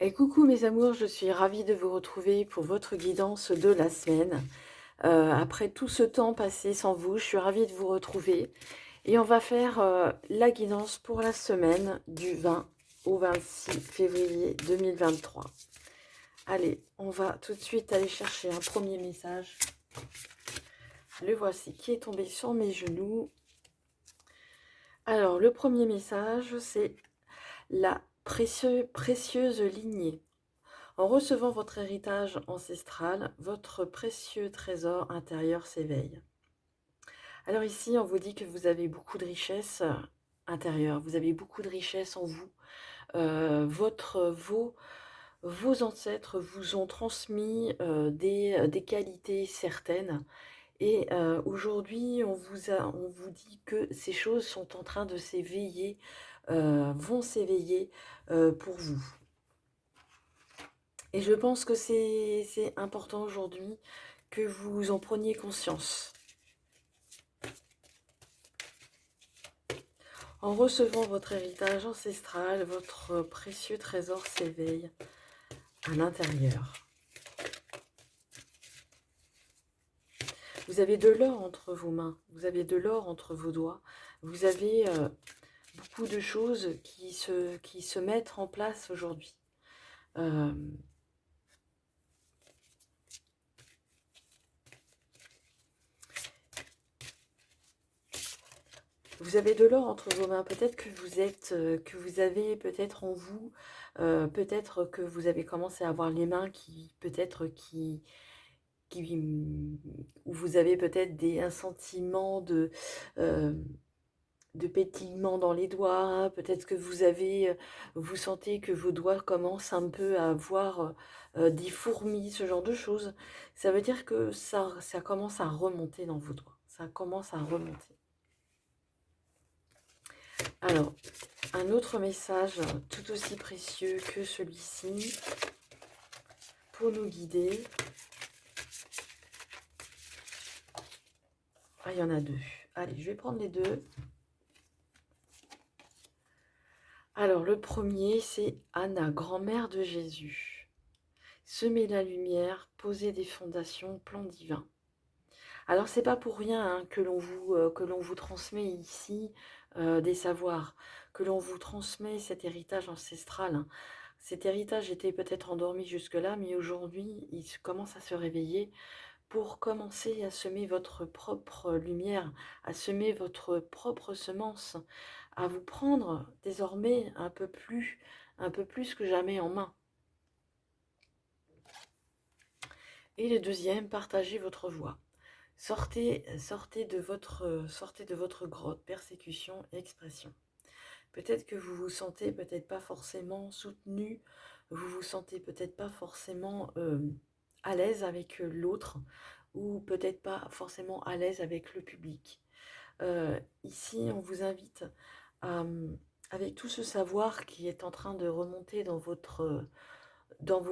Et coucou mes amours, je suis ravie de vous retrouver pour votre guidance de la semaine. Après tout ce temps passé sans vous, je suis ravie de vous retrouver. Et on va faire la guidance pour la semaine du 20 au 26 février 2023. Allez, on va tout de suite aller chercher un premier message. Le voici qui est tombé sur mes genoux. Alors, le premier message, c'est la précieuse lignée. En recevant votre héritage ancestral, votre précieux trésor intérieur s'éveille. Alors ici, on vous dit que vous avez beaucoup de richesses intérieures, vous avez beaucoup de richesses en vous. Vos ancêtres vous ont transmis des qualités certaines. Et aujourd'hui, on vous dit que ces choses sont en train de s'éveiller, vont s'éveiller pour vous. Et je pense que c'est important aujourd'hui que vous en preniez conscience. En recevant votre héritage ancestral, votre précieux trésor s'éveille à l'intérieur. Vous avez de l'or entre vos mains, vous avez de l'or entre vos doigts, vous avez beaucoup de choses qui se mettent en place aujourd'hui. Vous avez de l'or entre vos mains. Peut-être que vous avez peut-être en vous, peut-être que vous avez commencé à avoir les mains où vous avez peut-être un sentiment euh, de pétillement dans les doigts. Peut-être que vous sentez que vos doigts commencent un peu à avoir des fourmis, ce genre de choses. Ça veut dire que ça commence à remonter dans vos doigts. Ça commence à remonter. Alors, un autre message tout aussi précieux que celui-ci pour nous guider. Ah, il y en a deux. Allez, je vais prendre les deux. Alors, le premier, c'est Anna, grand-mère de Jésus. Semer la lumière, poser des fondations, plan divin. Alors, c'est pas pour rien hein, que l'on vous transmet ici des savoirs, que l'on vous transmet cet héritage ancestral. Hein. Cet héritage était peut-être endormi jusque-là, mais aujourd'hui, il commence à se réveiller pour commencer à semer votre propre lumière, à semer votre propre semence, à vous prendre désormais un peu plus que jamais en main. Et le deuxième, partagez votre voix. Sortez de votre grotte, persécution, expression. Peut-être que vous vous sentez peut-être pas forcément soutenu, vous vous sentez peut-être pas forcément à l'aise avec l'autre, ou peut-être pas forcément à l'aise avec le public. Ici, on vous invite à, avec tout ce savoir qui est en train de remonter dans vos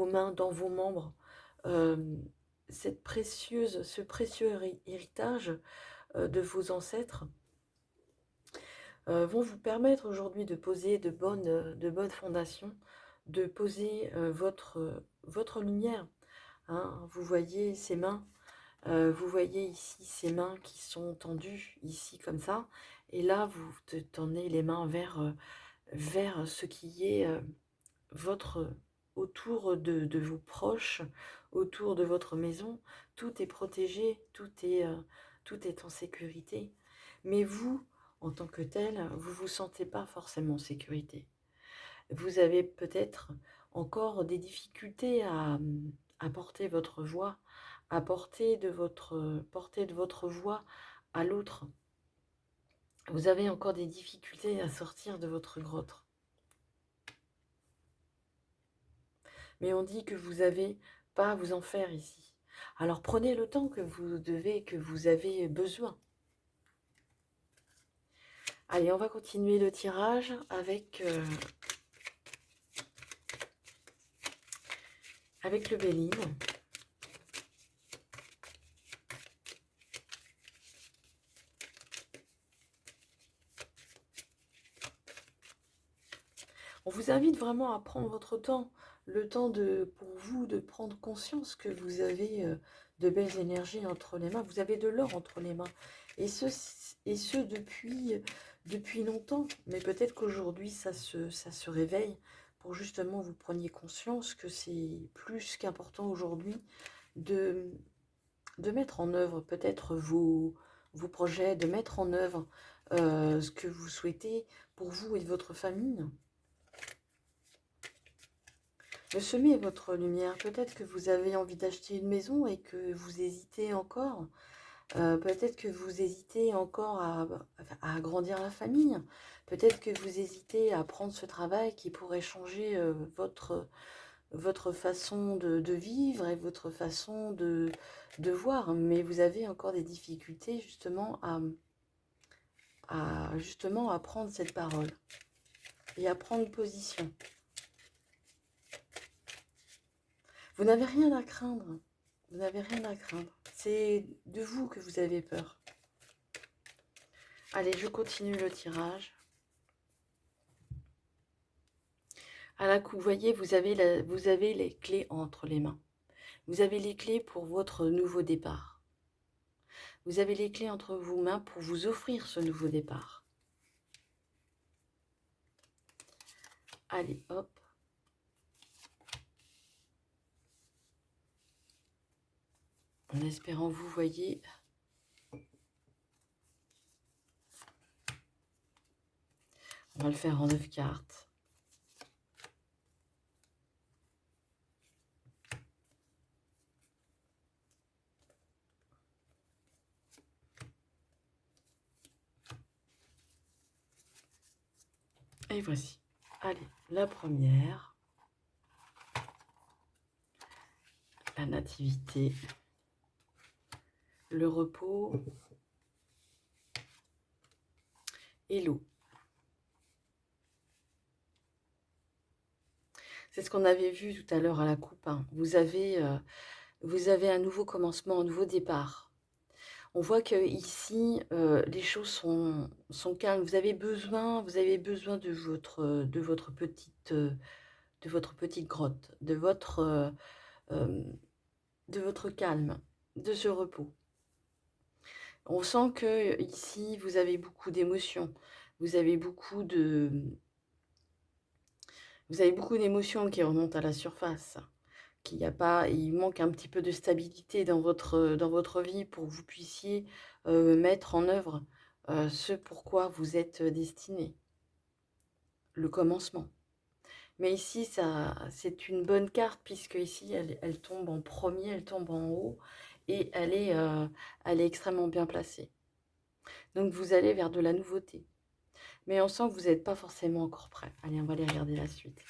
mains, dans vos membres, euh, ce précieux héritage de vos ancêtres vont vous permettre aujourd'hui de poser de bonnes fondations, de poser votre lumière. Hein. Vous voyez ces mains, vous voyez ici ces mains qui sont tendues, ici comme ça, et là vous tendez les mains vers ce qui est votre autour de vos proches, autour de votre maison. Tout est protégé, tout est en sécurité. Mais vous, en tant que tel, vous ne vous sentez pas forcément en sécurité. Vous avez peut-être encore des difficultés à porter votre voix, à porter de votre voix à l'autre. Vous avez encore des difficultés à sortir de votre grotte. Mais on dit que vous n'avez pas à vous en faire ici. Alors prenez le temps que vous avez besoin. Allez, on va continuer le tirage avec le Béline. On vous invite vraiment à prendre votre temps. le temps pour vous de prendre conscience que vous avez de belles énergies entre les mains, vous avez de l'or entre les mains, et ce depuis longtemps, mais peut-être qu'aujourd'hui ça se réveille pour justement vous preniez conscience que c'est plus qu'important aujourd'hui de, de mettre en œuvre peut-être vos projets, de mettre en œuvre ce que vous souhaitez pour vous et votre famille. De semer votre lumière. Peut-être que vous avez envie d'acheter une maison et que vous hésitez encore. Peut-être que vous hésitez encore à agrandir la famille. Peut-être que vous hésitez à prendre ce travail qui pourrait changer votre façon de vivre et votre façon de voir. Mais vous avez encore des difficultés justement à prendre cette parole et à prendre position. Vous n'avez rien à craindre. Vous n'avez rien à craindre. C'est de vous que vous avez peur. Allez, je continue le tirage. À la coupe, vous voyez, vous avez les clés entre les mains. Vous avez les clés pour votre nouveau départ. Vous avez les clés entre vos mains pour vous offrir ce nouveau départ. Allez, hop. En espérant vous voyez. On va le faire en 9 cartes. Et voici. Allez, la première. La nativité. Le repos. Et l'eau. C'est ce qu'on avait vu tout à l'heure à la coupe. Hein. Vous avez un nouveau commencement, un nouveau départ. On voit que ici, les choses sont calmes. Vous avez besoin de votre petite grotte, de votre calme, de ce repos. On sent que ici, vous avez beaucoup d'émotions. Vous avez beaucoup d'émotions qui remontent à la surface. Il manque un petit peu de stabilité dans votre vie pour que vous puissiez mettre en œuvre ce pourquoi vous êtes destiné, le commencement. Mais ici, c'est une bonne carte puisque ici, elle tombe en premier, elle tombe en haut et elle est extrêmement bien placée. Donc, vous allez vers de la nouveauté. Mais on sent que vous n'êtes pas forcément encore prêt. Allez, on va aller regarder la suite.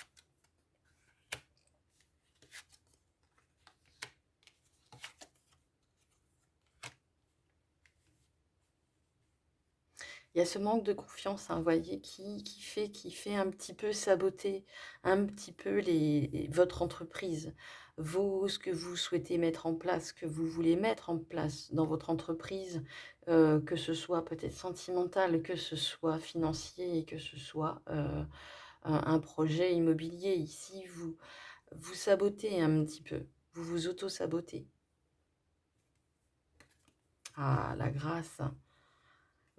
Il y a ce manque de confiance, hein, vous voyez, qui fait un petit peu saboter un petit peu votre entreprise, ce que vous souhaitez mettre en place, ce que vous voulez mettre en place dans votre entreprise, que ce soit peut-être sentimental, que ce soit financier et que ce soit un projet immobilier. Ici, vous sabotez un petit peu, vous vous auto-sabotez. Ah, la grâce.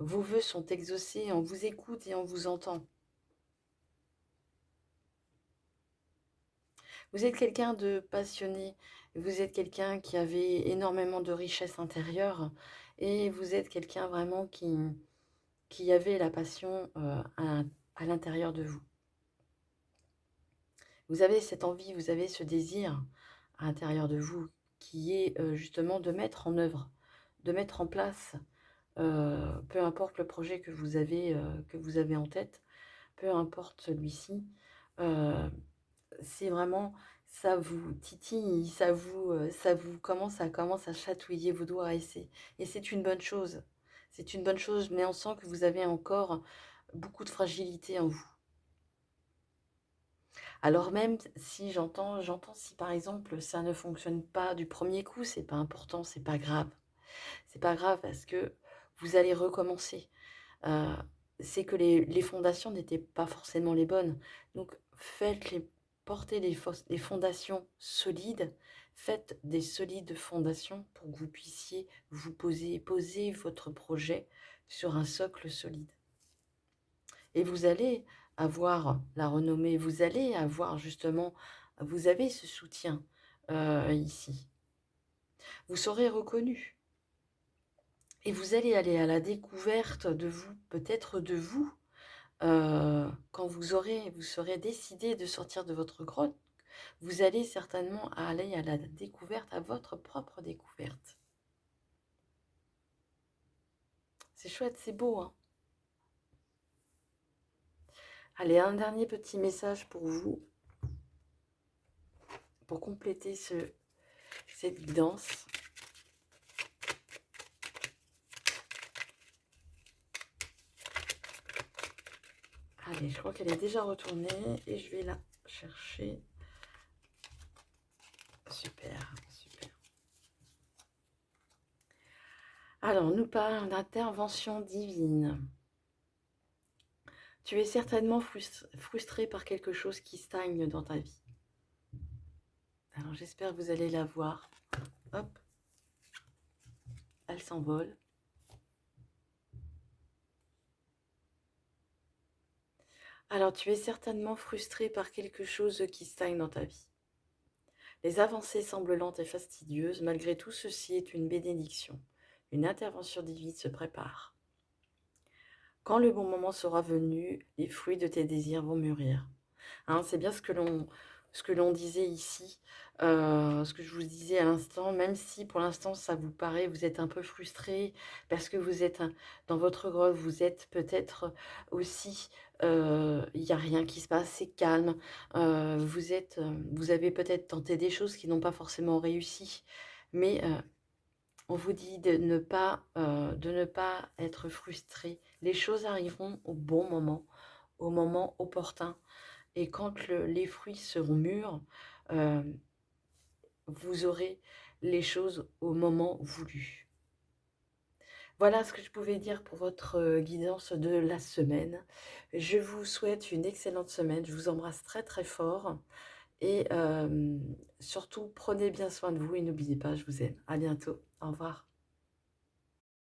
Vos vœux sont exaucés, on vous écoute et on vous entend. Vous êtes quelqu'un de passionné, vous êtes quelqu'un qui avait énormément de richesse intérieure et vous êtes quelqu'un vraiment qui avait la passion à l'intérieur de vous. Vous avez cette envie, vous avez ce désir à l'intérieur de vous qui est justement de mettre en œuvre, de mettre en place, peu importe le projet que vous avez en tête, peu importe celui-ci, c'est vraiment, ça vous titille, ça vous commence à chatouiller vos doigts et c'est une bonne chose. C'est une bonne chose, mais on sent que vous avez encore beaucoup de fragilité en vous. Alors même si j'entends si par exemple ça ne fonctionne pas du premier coup, c'est pas important, c'est pas grave. C'est pas grave parce que vous allez recommencer. C'est que les fondations n'étaient pas forcément les bonnes. Donc faites portez les fondations solides, faites des solides fondations pour que vous puissiez vous poser votre projet sur un socle solide. Et vous allez avoir la renommée, vous allez avoir justement, vous avez ce soutien ici. Vous serez reconnu. Et vous allez aller à la découverte de vous, peut-être de vous, quand vous serez décidé de sortir de votre grotte. Vous allez certainement aller à la découverte, à votre propre découverte. C'est chouette, c'est beau, hein? Allez, un dernier petit message pour vous, pour compléter cette guidance. Allez, je crois qu'elle est déjà retournée et je vais la chercher. Super, super. Alors, on nous parle d'intervention divine. Tu es certainement frustré par quelque chose qui stagne dans ta vie. Alors, j'espère que vous allez la voir. Hop. Elle s'envole. Alors, tu es certainement frustré par quelque chose qui stagne dans ta vie. Les avancées semblent lentes et fastidieuses. Malgré tout, ceci est une bénédiction. Une intervention divine se prépare. Quand le bon moment sera venu, les fruits de tes désirs vont mûrir. Hein, c'est bien ce que l'on disait ici, ce que je vous disais à l'instant, même si pour l'instant ça vous paraît, vous êtes un peu frustré parce que vous êtes dans votre grotte, vous êtes peut-être aussi, il n'y a rien qui se passe, c'est calme, vous avez peut-être tenté des choses qui n'ont pas forcément réussi, mais on vous dit de ne pas être frustré. Les choses arriveront au moment opportun. Et quand les fruits seront mûrs, euh, vous aurez les choses au moment voulu. Voilà ce que je pouvais dire pour votre guidance de la semaine. Je vous souhaite une excellente semaine. Je vous embrasse très très fort. Et surtout, prenez bien soin de vous et n'oubliez pas, je vous aime. À bientôt. Au revoir.